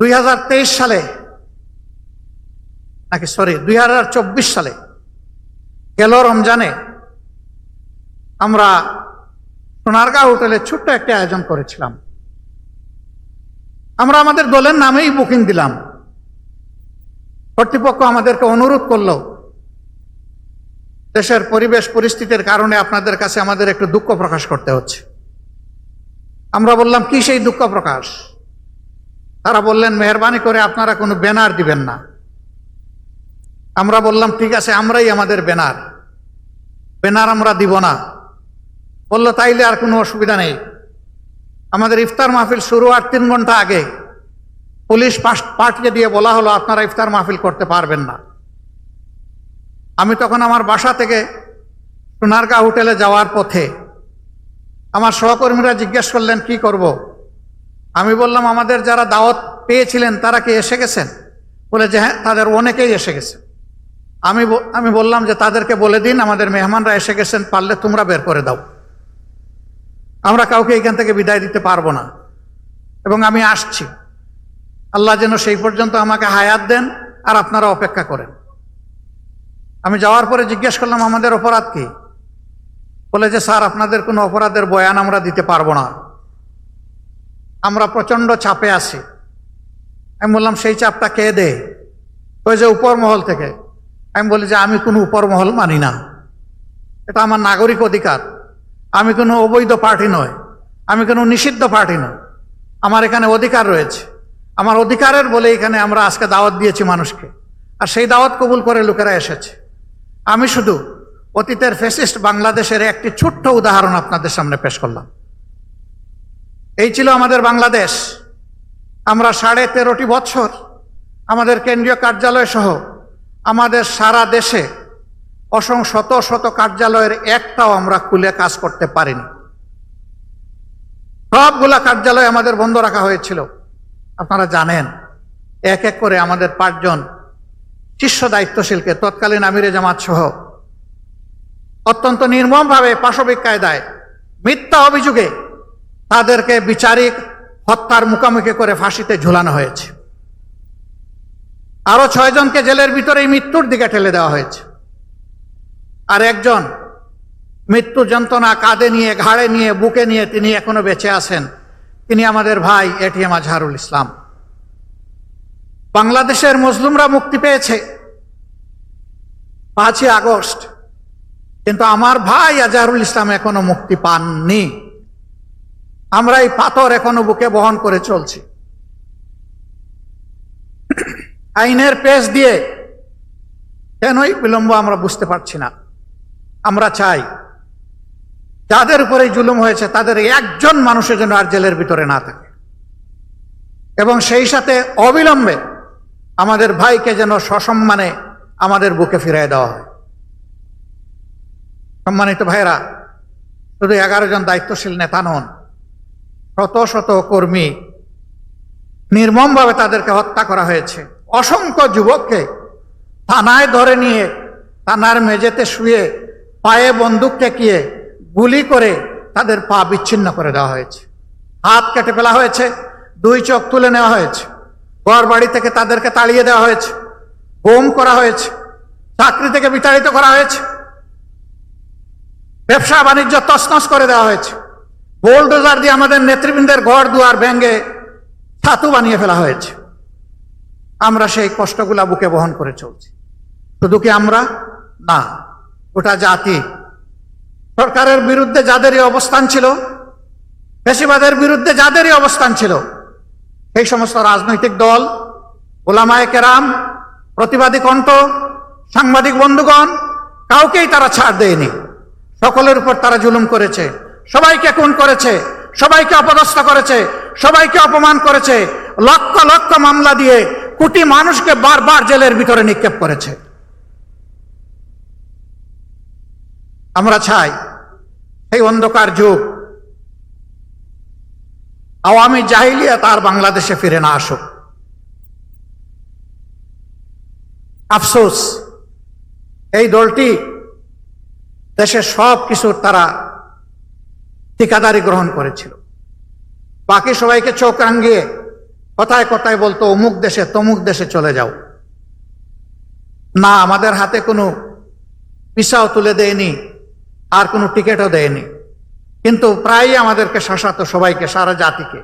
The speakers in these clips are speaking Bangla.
2023 সালে নাকি 2024 সালে গেল রমজানে আমরা সোনারগাঁও হোটেলে ছোট্ট একটা আয়োজন করেছিলাম। আমরা আমাদের দলের নামেই বুকিং দিলাম। কর্তৃপক্ষ আমাদেরকে অনুরোধ করলো, দেশের পরিবেশ পরিস্থিতির কারণে আপনাদের কাছে আমাদের একটু দুঃখ প্রকাশ করতে হচ্ছে। আমরা বললাম, কি সেই দুঃখ প্রকাশ? তারা বললেন, মেহরবানি করে আপনারা কোনো ব্যানার দিবেন না। আমরা বললাম, ঠিক আছে, আমরাই আমাদের ব্যানার আমরা দিব না। বললো, তাইলে আর কোনো অসুবিধা নেই। আমাদের ইফতার মাহফিল শুরু হওয়ার 3 ঘন্টা আগে পুলিশ পাঠিয়ে দিয়ে বলা হলো, আপনারা ইফতার মাহফিল করতে পারবেন না। আমি তখন আমার বাসা থেকে সোনারগাঁও হোটেলে যাওয়ার পথে আমার সহকর্মীরা জিজ্ঞেস করলেন, কি করব? আমি বললাম, আমাদের যারা দাওয়াত পেয়েছিলেন তারা কি এসে গেছেন? বলে যে হ্যাঁ, তাদের অনেকেই এসে গেছে। আমি বললাম যে তাদেরকে বলে দিন আমাদের মেহমানরা এসে গেছেন, পারলে তোমরা বের করে দাও, আমরা কাউকে এখান থেকে বিদায় দিতে পারবো না এবং আমি আসছি। আল্লাহ যেন সেই পর্যন্ত আমাকে হায়াত দেন আর আপনারা অপেক্ষা করেন। আমি যাওয়ার পরে জিজ্ঞেস করলাম, আমাদের অপরাধ কি? বলে যে স্যার, আপনাদের কোনো অপরাধের বয়ান আমরা দিতে পারবো না, আমরা প্রচন্ড চাপে আছি। আমি বললাম, সেই চাপটা কে দে? ওই যে উপর মহল থেকে। আমি বলি যে আমি কোনো উপর মহল মানি না, এটা আমার নাগরিক অধিকার। আমি কোনো অবৈধ পার্টি নয়, আমি কোনো নিষিদ্ধ পার্টি নয়, আমার এখানে অধিকার রয়েছে। আমার অধিকারের বলে এখানে আমরা আজকে দাওয়াত দিয়েছি মানুষকে, আর সেই দাওয়াত কবুল করে লোকেরা এসেছে। আমি শুধু অতীতের ফ্যাসিস্ট বাংলাদেশের একটি ছোট্ট উদাহরণ আপনাদের সামনে পেশ করলাম। এই ছিল আমাদের বাংলাদেশ। আমরা 13.5 বছর আমাদের কেন্দ্রীয় কার্যালয় সহ আমাদের সারা দেশে শত শত কার্যালয়ের একটাও আমরা খুলে কাজ করতে পারিনি। সবগুলা কার্যালয় আমাদের বন্ধ রাখা হয়েছিল। আপনারা জানেন, এক এক করে আমাদের 5 জন শীর্ষ দায়িত্বশীলকে তৎকালীন আমিরে জামাত সহ অত্যন্ত নির্মমভাবে পাশবিক কায়দায় মিথ্যা অভিযোগে তাদেরকে বিচারিক হত্যার মুখোমুখি করে ফাঁসিতে ঝুলানো হয়েছে। আরো 6 জনকে জেলের ভিতরেই মৃত্যুর দিকে ঠেলে দেওয়া হয়েছে। আর একজন মৃত্যু যন্ত্রণা কাঁধে নিয়ে, ঘাড়ে নিয়ে, বুকে নিয়ে তিনি এখনো বেঁচে আছেন। তিনি আমাদের ভাই এটিএম আজহারুল ইসলাম। বাংলাদেশের মজলুমরা মুক্তি পেয়েছে 5ই আগস্ট, কিন্তু আমার ভাই আজহারুল ইসলাম এখনো মুক্তি পাননি। আমরা এই পাথর এখনো বুকে বহন করে চলছি। আইনের পেশ দিয়ে কেনই বিলম্ব আমরা বুঝতে পারছি না। আমরা চাই যাদের উপরে জুলুম হয়েছে তাদের একজন মানুষের জন্য আর জেলের ভিতরে না থাকে, এবং সেই সাথে অবিলম্বে আমাদের ভাইকে যেন সসম্মানে আমাদের বুকে ফিরিয়ে দেওয়া হয়। সম্মানিত ভাইরা, শুধু 11 জন দায়িত্বশীল নেতা নন, শত শত কর্মী নির্মমভাবে তাদেরকে হত্যা করা হয়েছে। অসংখ্য যুবককে থানায় ধরে নিয়ে থানার মেঝেতে শুয়ে পায়ে বন্দুক ঠেকিয়ে গুলি করে তাদের পা বিচ্ছিন্ন করে দেওয়া হয়েছে, হাত কেটে ফেলা হয়েছে, 2 চোখ তুলে নেওয়া হয়েছে, ঘর বাড়ি থেকে তাদেরকে তাড়িয়ে দেওয়া হয়েছে, গুম করা হয়েছে, চাকরি থেকে বিতাড়িত করা হয়েছে, ব্যবসা বাণিজ্য তছনছ করে দেওয়া হয়েছে, বোলডোজার দিয়ে আমাদের নেতৃবৃন্দের ঘর দুয়ার ভেঙে ছাতু বানিয়ে ফেলা হয়েছে। আমরা সেই কষ্টগুলা বুকে বহন করে চলছি। শুধু কি আমরা না, গোটা জাতি। সরকারের বিরুদ্ধে যাদেরই অবস্থান ছিল, ফ্যাসিবাদের বিরুদ্ধে যাদেরই অবস্থান ছিল, সেই সমস্ত রাজনৈতিক দল, ওলামায়ে কেরাম, প্রতিবাদী কণ্ঠ, সাংবাদিক বন্ধুগণ, কাউকেই তারা ছাড় দেয়নি। সকলের উপর তারা জুলুম করেছে, সবাইকে খুন করেছে, সবাইকে অপদস্থ করেছে, সবাইকে অপমান করেছে, লক্ষ লক্ষ মামলা দিয়ে কোটি মানুষকে বারবার জেলের ভিতরে নিক্ষেপ করেছে। আমরা চাই এই অন্ধকার যুগ, আওয়ামী জাহিলিয়াত আর বাংলাদেশে ফিরে না আসুক। আফসোস, এই দলটি দেশের সব কিছুর তারা ঠিকাদারি গ্রহণ করেছিল। বাকি সবাইকে চোখ রাঙিয়ে কথায় কথায় বলতো অমুক দেশে তমুক দেশে চলে যাও। না, আমাদের হাতে কোনো ভিসাও তুলে দেয়নি, আর কোনো টিকিটও দেয়নি, কিন্তু প্রায়ই আমাদেরকে শাসাতো, সবাইকে, সারা জাতিকে।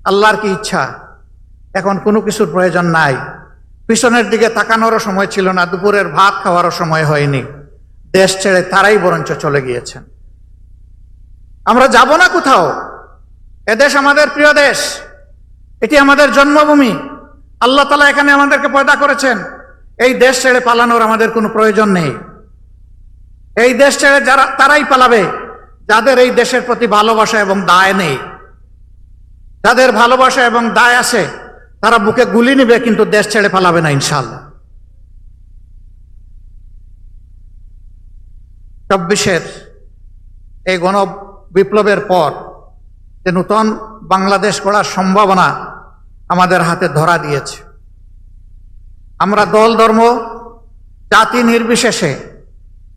আল্লাহর কি ইচ্ছা, এখন কোনো কিছুর প্রয়োজন নাই। পিছনের দিকে তাকানোরও সময় ছিল না, দুপুরের ভাত খাওয়ারও সময় হয়নি। দেশ ছেড়ে তারাই বরঞ্চ চলে গিয়েছেন। আমরা যাব না কোথাও। এদেশ আমাদের প্রিয় দেশ, এটি আমাদের জন্মভূমি। আল্লাহ তাআলা এখানে আমাদেরকে পয়দা করেছেন। এই দেশ ছেড়ে পালানোর আমাদের কোনো প্রয়োজন নেই। এই দেশ ছেড়ে যারা, তারাই পালাবে যাদের এই দেশের প্রতি ভালোবাসা এবং দায় নেই। যাদের ভালোবাসা এবং দায় আছে তারা বুকে গুলি নিবে, কিন্তু দেশ ছেড়ে পালাবে না ইনশাআল্লাহ। 24-এর এই গণ বিপ্লবের পর যে নূতন বাংলাদেশ গড়ার সম্ভাবনা আমাদের হাতে ধরা দিয়েছে। আমরা দল, ধর্ম, জাতি নির্বিশেষে